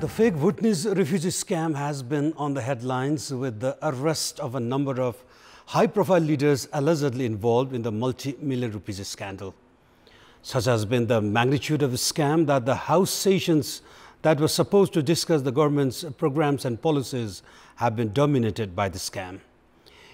The fake Bhutanese refugee scam has been on the headlines with the arrest of a number of high-profile leaders allegedly involved in the multi-million rupees scandal. Such has been the magnitude of the scam that the House sessions that were supposed to discuss the government's programs and policies have been dominated by the scam.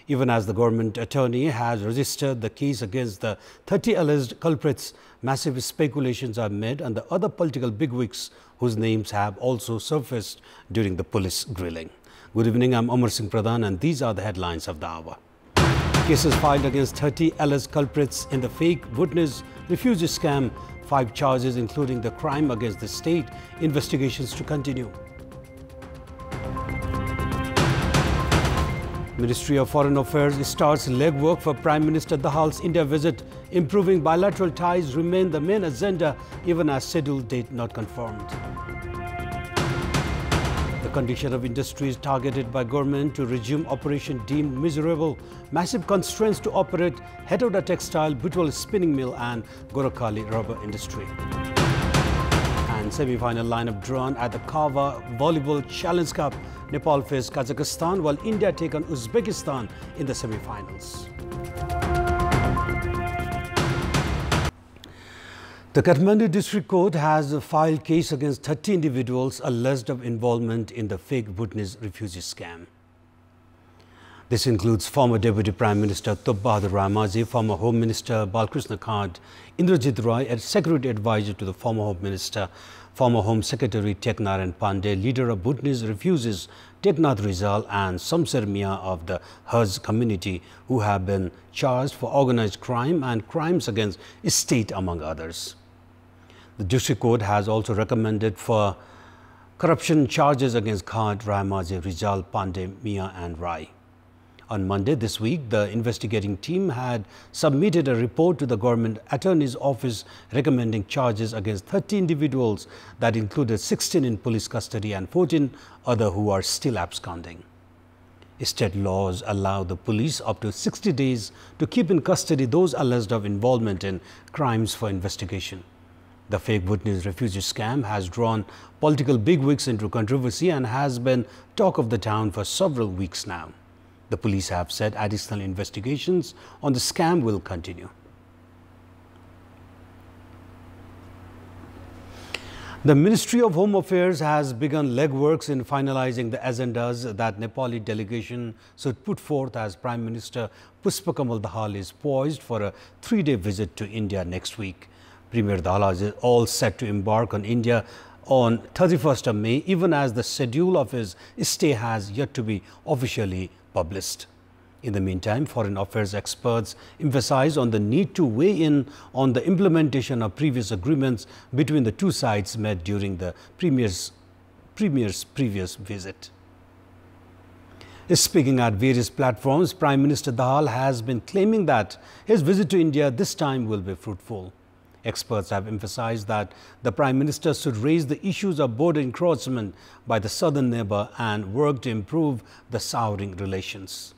Even as the government attorney has registered the case against the 30 alleged culprits, massive speculations are made on the other political bigwigs whose names have also surfaced during the police grilling. Good evening, I'm Amar Singh Pradhan and these are the headlines of the hour. Cases filed against 30 alleged culprits in the fake Bhutanese refugee scam, 5 charges including the crime against the state, investigations to continue. Ministry of Foreign Affairs starts legwork for Prime Minister Dahal's India visit. Improving bilateral ties remain the main agenda even as scheduled date not confirmed. The condition of industries targeted by government to resume operation deemed miserable. Massive constraints to operate Hetauda textile, Butwal spinning mill and Gorakhali rubber industry. And semi-final lineup drawn at the Kava Volleyball Challenge Cup. Nepal faced Kazakhstan while India take on Uzbekistan in the semi-finals. The Kathmandu District Court has filed case against 30 individuals alleged of involvement in the fake Bhutanese refugee scam. This includes former Deputy Prime Minister Top Bahadur Ramaji, former Home Minister Balkrishna Khad, Indrajit Roy, a Security Advisor to the former Home Minister, former Home Secretary Teknaran Pandey, leader of Bhutanese refugees Teknath Rizal and Samachar of the Huz community, who have been charged for organized crime and crimes against state, among others. The District Court has also recommended for corruption charges against Khad, Ramaji, Rizal, Pandey, Mia and Rai. On Monday this week, the investigating team had submitted a report to the Government Attorney's Office recommending charges against 30 individuals that included 16 in police custody and 14 other who are still absconding. State laws allow the police up to 60 days to keep in custody those alleged of involvement in crimes for investigation. The fake Bhutanese refugee scam has drawn political bigwigs into controversy and has been talk of the town for several weeks now. The police have said additional investigations on the scam will continue. The Ministry of Home Affairs has begun legworks in finalizing the agendas that Nepali delegation should put forth as Prime Minister Pushpakamal Dahal is poised for a 3-day visit to India next week. Premier Dahal is all set to embark on India on 31st of May, even as the schedule of his stay has yet to be officially published. In the meantime, foreign affairs experts emphasize on the need to weigh in on the implementation of previous agreements between the two sides made during the Premier's previous visit. Speaking at various platforms, Prime Minister Dahal has been claiming that his visit to India this time will be fruitful. Experts have emphasized that the Prime Minister should raise the issues of border encroachment by the southern neighbor and work to improve the souring relations.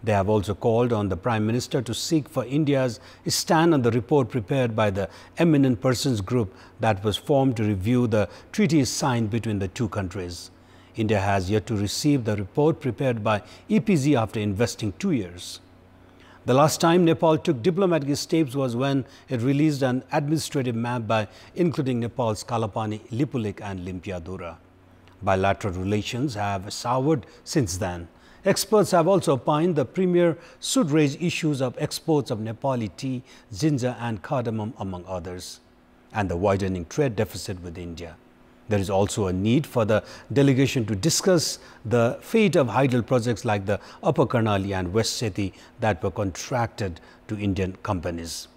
They have also called on the Prime Minister to seek for India's stand on the report prepared by the Eminent Persons Group that was formed to review the treaties signed between the two countries. India has yet to receive the report prepared by EPZ after investing 2 years. The last time Nepal took diplomatic steps was when it released an administrative map by including Nepal's Kalapani, Lipulik and Limpiadura. Bilateral relations have soured since then. Experts have also opined the Premier should raise issues of exports of Nepali tea, ginger and cardamom, among others, and the widening trade deficit with India. There is also a need for the delegation to discuss the fate of hydel projects like the Upper Karnali and West Sethi that were contracted to Indian companies.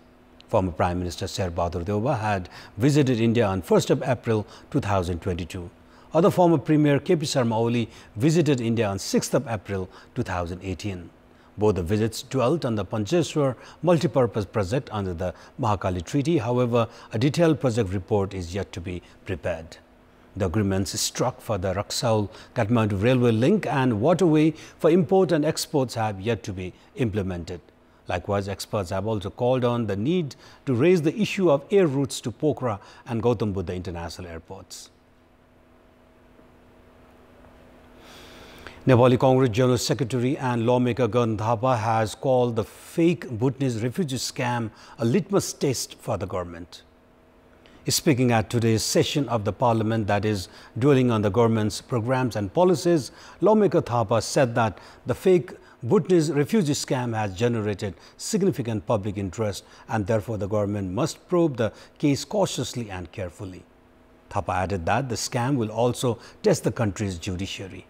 Former Prime Minister Sher Bahadur Deuba had visited India on 1st of April 2022. Other former Premier KP Sharma Oli visited India on 6th of April 2018. Both the visits dwelt on the Pancheshwar multipurpose project under the Mahakali Treaty. However, a detailed project report is yet to be prepared. The agreements struck for the Raksaul-Kathmandu railway link and waterway for import and exports have yet to be implemented. Likewise, experts have also called on the need to raise the issue of air routes to Pokhara and Gautam Buddha international airports. Nepali Congress General Secretary and lawmaker Gan Thapa has called the fake Bhutanese refugee scam a litmus test for the government. Speaking at today's session of the parliament that is dwelling on the government's programs and policies, lawmaker Thapa said that the fake Bhutanese refugee scam has generated significant public interest and therefore the government must probe the case cautiously and carefully. Thapa added that the scam will also test the country's judiciary.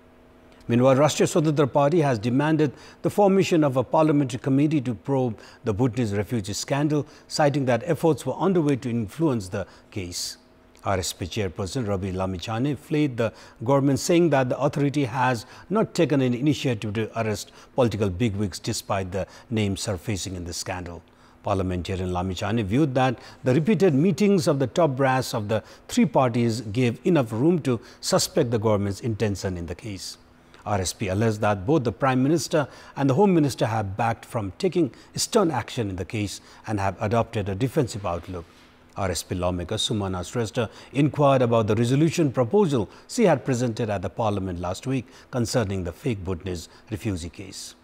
Meanwhile, Rashtriya Swatantra Party has demanded the formation of a parliamentary committee to probe the Bhutanese refugee scandal, citing that efforts were underway to influence the case. RSP chairperson Ravi Lamichhane flayed the government, saying that the authority has not taken any initiative to arrest political bigwigs despite the names surfacing in the scandal. Parliamentarian Lamichhane viewed that the repeated meetings of the top brass of the three parties gave enough room to suspect the government's intention in the case. RSP alleged that both the Prime Minister and the Home Minister have backed from taking stern action in the case and have adopted a defensive outlook. RSP lawmaker Sumana Shrestha inquired about the resolution proposal she had presented at the Parliament last week concerning the fake Bhutanese refugee case.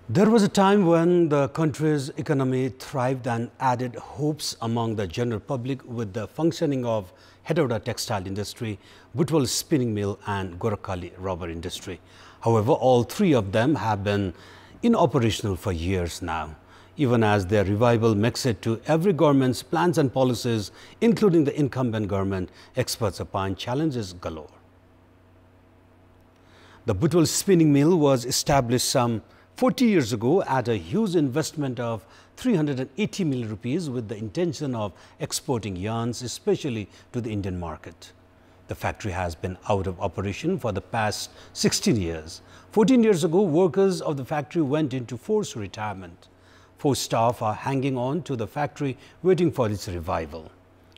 There was a time when the country's economy thrived and added hopes among the general public with the functioning of Hetauda textile industry, Butwal spinning mill and Gorakhali rubber industry. However, all three of them have been inoperational for years now. Even as their revival makes it to every government's plans and policies, including the incumbent government, experts opine challenges galore. The Butwal spinning mill was established some 40 years ago at a huge investment of 380 million rupees with the intention of exporting yarns, especially to the Indian market. The factory has been out of operation for the past 16 years. 14 years ago, workers of the factory went into forced retirement. 4 staff are hanging on to the factory, waiting for its revival.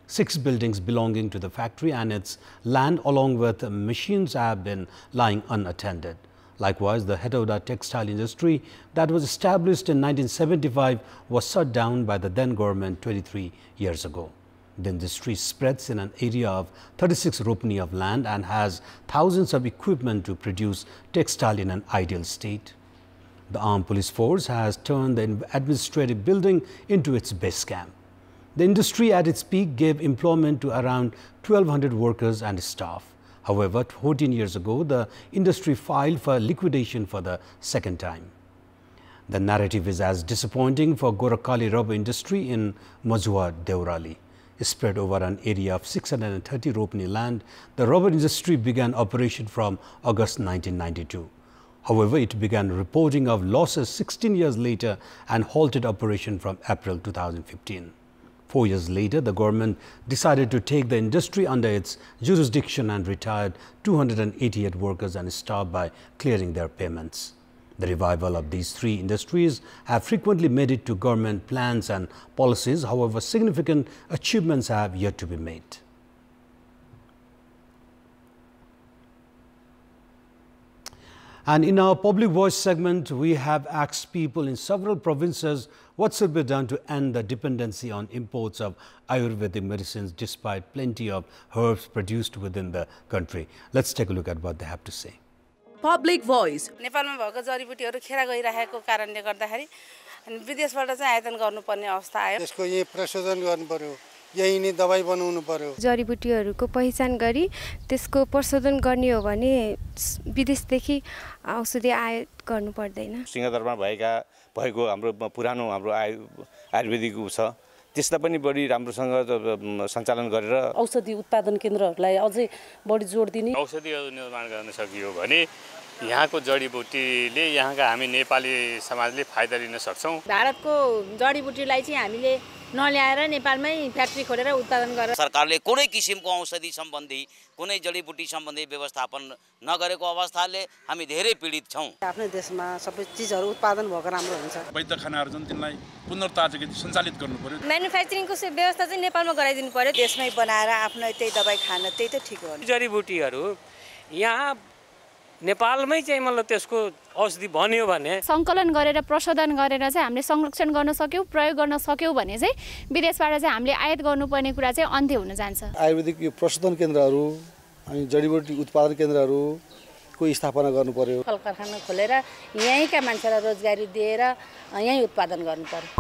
6 buildings belonging to the factory and its land along with machines have been lying unattended. Likewise, the Hetauda textile industry that was established in 1975 was shut down by the then government 23 years ago. The industry spreads in an area of 36 ropni of land and has thousands of equipment to produce textile in an ideal state. The armed police force has turned the administrative building into its base camp. The industry at its peak gave employment to around 1,200 workers and staff. However, 14 years ago, the industry filed for liquidation for the second time. The narrative is as disappointing for Gorakhali rubber industry in Majua, Deurali. Spread over an area of 630 ropni land, the rubber industry began operation from August 1992. However, it began reporting of losses 16 years later and halted operation from April 2015. 4 years later, the government decided to take the industry under its jurisdiction and retired 288 workers and staff by clearing their payments. The revival of these three industries have frequently made it to government plans and policies. However, significant achievements have yet to be made. And in our public voice segment, we have asked people in several provinces what should be done to end the dependency on imports of Ayurvedic medicines despite plenty of herbs produced within the country. Let's take a look at what they have to say. Public voice. नेपालमा भएको जडीबुटीहरु खेर गइरहेको कारणले गर्दाखेरि विदेशबाट चाहिँ आयातन गर्नुपर्ने अवस्था आयो। त्यसको यही प्रशोधन गर्नु पर्यो, यही नै दबाई बनाउनु पर्यो। जडीबुटीहरुको पहिचान गरी त्यसको प्रशोधन गर्ने हो भने विदेशदेखि औषधि आयात गर्नु पर्दैन। सिंहदरबारमा भएको हाम्रो पुरानो हाम्रो आयुर्वेदिक छ, त्यसलाई पनि बढी राम्रोसँग सञ्चालन गरेर औषधि उत्पादन केन्द्रहरूलाई अझै बढी जोड दिने औषधिहरू निर्माण गर्न सकियो भने यहाँको जडीबुटीले यहाँका हामी नेपाली समाजले फाइदा लिन सक्छौं। भारतको जडीबुटीलाई चाहिँ हामीले नल्याएर नेपालमै फ्याक्ट्री खोलेर उत्पादन गरेर सरकारले कुनै किसिमको औषधि सम्बन्धी कुनै जडीबुटी सम्बन्धी व्यवस्थापन नगरेको अवस्थाले हामी धेरै पीडित छौं। आफ्नो देशमा सबै चीजहरु उत्पादन भएको राम्रो हुन्छ। वैद्य खानाहरु जुन तिनलाई पुनर्ताजगी सञ्चालित गर्नु पर्यो। म्यानुफ्याक्चरिङको व्यवस्था चाहिँ नेपालमा गराइदिनु पर्यो। देशमै बनाएर आफ्नो त्यही दबाई खान त्यही त ठीक हो। जडीबुटीहरु यहाँ नेपालमै चाहिँ मतलब त्यसको औषधि बन्यो भने संकलन गरेर प्रशोधन गरेर चाहिँ हामीले संरक्षण गर्न सक्यौ, प्रयोग गर्न सक्यौ भने चाहिँ विदेशबाट चाहिँ हामीले आयात गर्नुपर्ने कुरा चाहिँ अन्त्य हुन जान्छ। आयुर्वेदिक यो प्रशोधन केन्द्रहरु अनि जडीबुटी उत्पादन केन्द्रहरु को स्थापना गर्नु पर्यो। कल कारखाना खोलेर यहीँका मान्छेलाई रोजगारी दिएर यहीँ उत्पादन गर्नु पर्यो।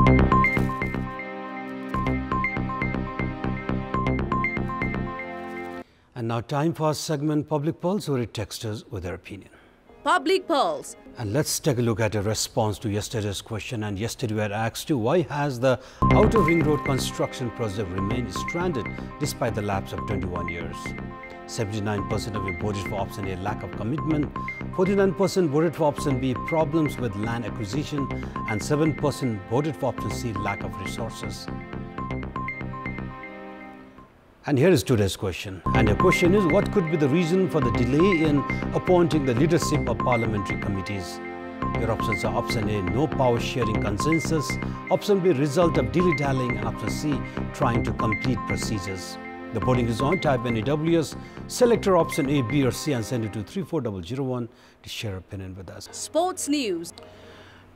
And now time for our segment Public Pulse, where it texts us with their opinion. Public Pulse. And let's take a look at a response to yesterday's question. And yesterday we had asked you, why has the Outer Ring Road construction project remained stranded despite the lapse of 21 years? 79% of you voted for option A, lack of commitment. 49% voted for option B, problems with land acquisition. And 7% voted for option C, lack of resources. And here is today's question. And the question is, what could be the reason for the delay in appointing the leadership of parliamentary committees? Your options are option A, no power sharing consensus. Option B, result of dilly-dallying. And option C, trying to complete procedures. The voting is on. Type NEWS, select your option A, B or C and send it to 34001 to share your opinion with us. Sports News.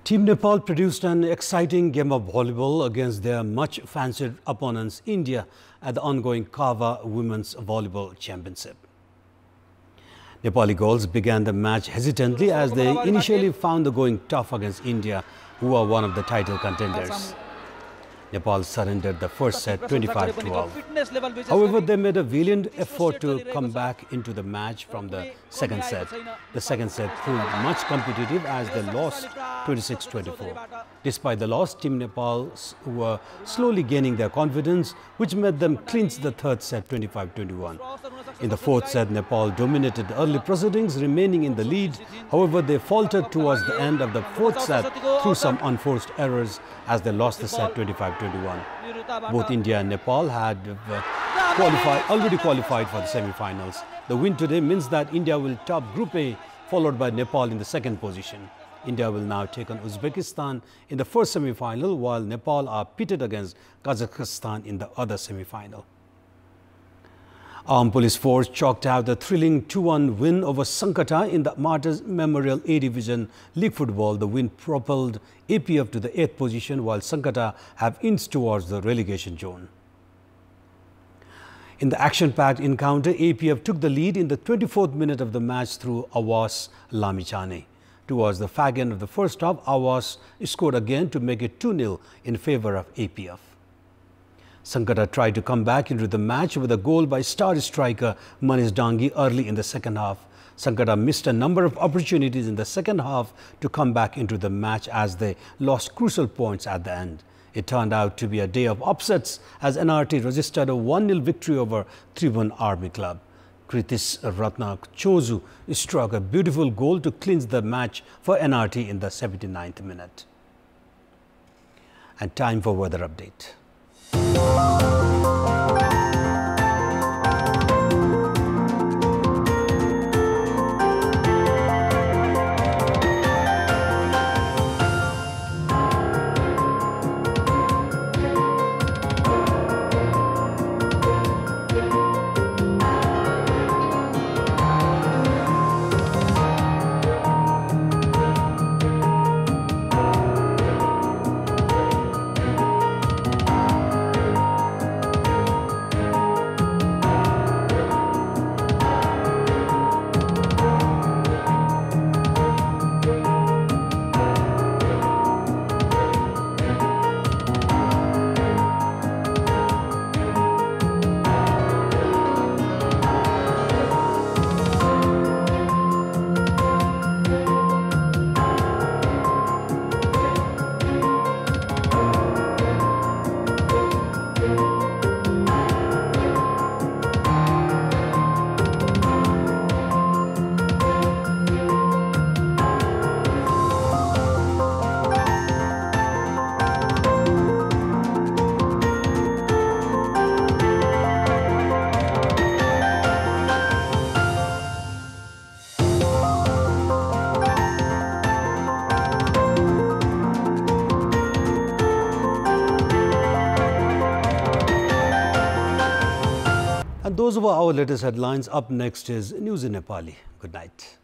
Team Nepal produced an exciting game of volleyball against their much-fancied opponents, India, at the ongoing Kava Women's Volleyball Championship. Nepali girls began the match hesitantly as they initially found the going tough against India, who are one of the title contenders. Nepal surrendered the first set 25-12. However, they made a valiant effort to come back into the match from the second set. The second set proved much competitive as they lost 26-24. Despite the loss, Team Nepal were slowly gaining their confidence, which made them clinch the third set 25-21. In the fourth set, Nepal dominated the early proceedings, remaining in the lead. However, they faltered towards the end of the fourth set through some unforced errors as they lost the set 25-21. Both India and Nepal had already qualified for the semi-finals. The win today means that India will top Group A, followed by Nepal in the second position. India will now take on Uzbekistan in the first semi-final, while Nepal are pitted against Kazakhstan in the other semi-final. Armed Police Force chalked out the thrilling 2-1 win over Sankata in the Martyrs Memorial A-Division League Football. The win propelled APF to the 8th position, while Sankata have inched towards the relegation zone. In the action-packed encounter, APF took the lead in the 24th minute of the match through Awas Lamichane. Towards the fag end of the first half, Awas scored again to make it 2-0 in favor of APF. Sankata tried to come back into the match with a goal by star striker Manish Dangi early in the second half. Sankata missed a number of opportunities in the second half to come back into the match as they lost crucial points at the end. It turned out to be a day of upsets as NRT registered a 1-0 victory over Tribhuvan Army Club. Kritis Ratna Chozu struck a beautiful goal to clinch the match for NRT in the 79th minute. And time for weather update. And those were our latest headlines. Up next is News in Nepali. Good night.